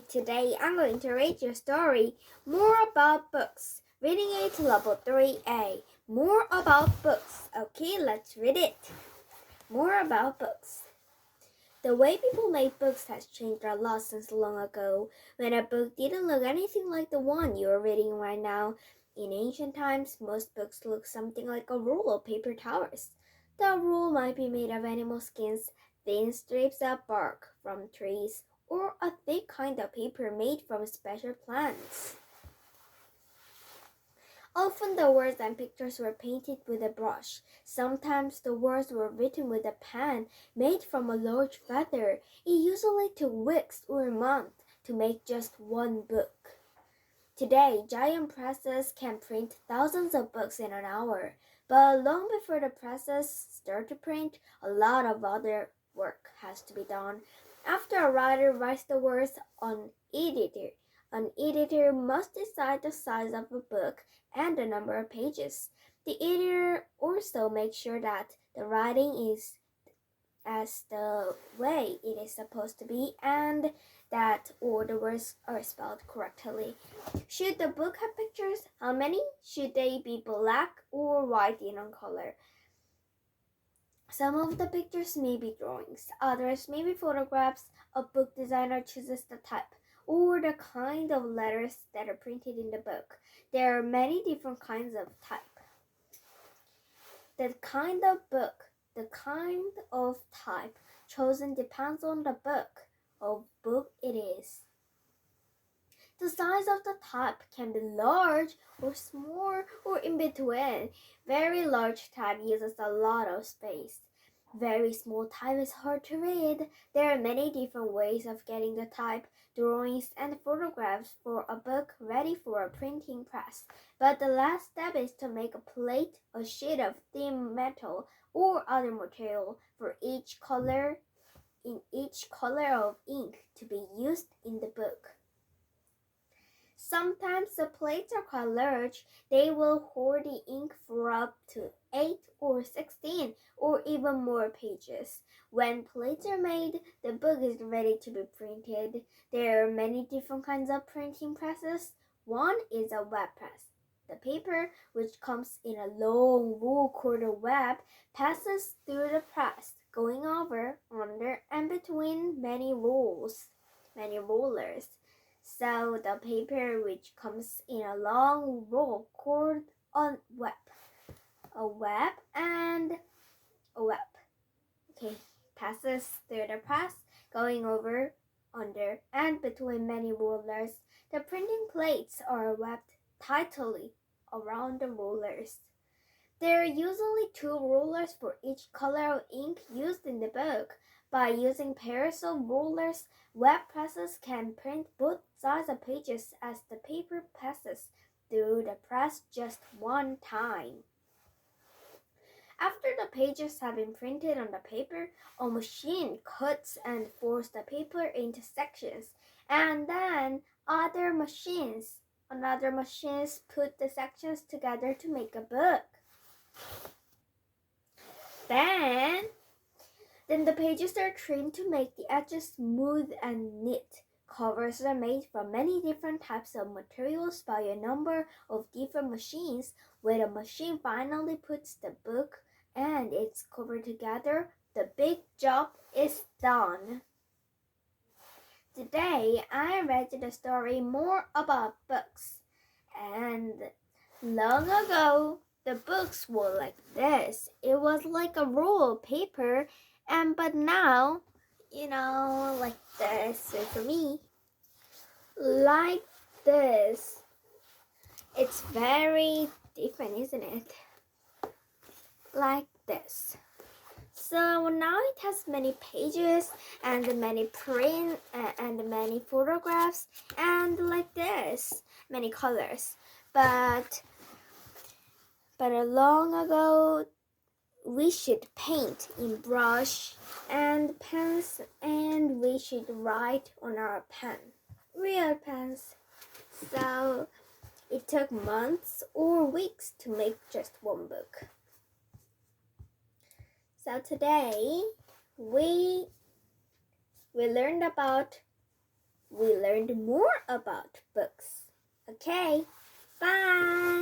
Today I'm going to read your story, More About Books. Reading it Level 3A. More about books. Okay, let's read it. More about books. The way people make books has changed a lot since long ago, when a book didn't look anything like the one you are reading right now. In ancient times, most books looked something like a roll of paper towers. The roll might be made of animal skins, thin strips of bark from trees, or a thick kind of paper made from special plants. Often the words and pictures were painted with a brush. Sometimes the words were written with a pen made from a large feather. It usually took weeks or a month to make just one book. Today, giant presses can print thousands of books in an hour. But long before the presses start to print, a lot of other work has to be done. After a writer writes the words, an editor must decide the size of a book and the number of pages. The editor also makes sure that the writing is as the way it is supposed to be and that all the words are spelled correctly. Should the book have pictures? How many? Should they be black or white in color? Some of the pictures may be drawings, others may be photographs. A book designer chooses the type or the kind of letters that are printed in the book. There are many different kinds of type. The kind of type chosen depends on the book it is. The size of the type can be large or small or in between. Very large type uses a lot of space. Very small type is hard to read. There are many different ways of getting the type, drawings, and photographs for a book ready for a printing press. But the last step is to make a plate, a sheet of thin metal, or other material for each color of ink to be used in the book. Sometimes the plates are quite large. They will hold the ink for up to 8 or 16 or even more pages. When plates are made, the book is ready to be printed. There are many different kinds of printing presses. One is a web press. The paper, which comes in a long wool-corded web, passes through the press, going over, under, and between many rollers. So the paper, which comes in a long roll called a web, passes through the press, going over, under, and between many rollers. The printing plates are wrapped tightly around the rollers. There are usually 2 rollers for each color of ink used in the book. By using pairs of rollers, web presses can print both sides of pages as the paper passes through the press just one time. After the pages have been printed on the paper, a machine cuts and folds the paper into sections, and then another machines put the sections together to make a book. Then the pages are trimmed to make the edges smooth and neat. Covers are made from many different types of materials by a number of different machines. When a machine finally puts the book and its cover together, the big job is done. Today, I read the story More About Books. And long ago, the books were like this. It was like a roll of paper, but now, like this. So for me, like this. It's very different, isn't it? Like this. So now it has many pages and many print and many photographs and like this, many colors. But long ago, we should paint in brush and pens, and we should write on our pen, real pens. So it took months or weeks to make just one book. So today we learned about we learned more about books. Okay, bye!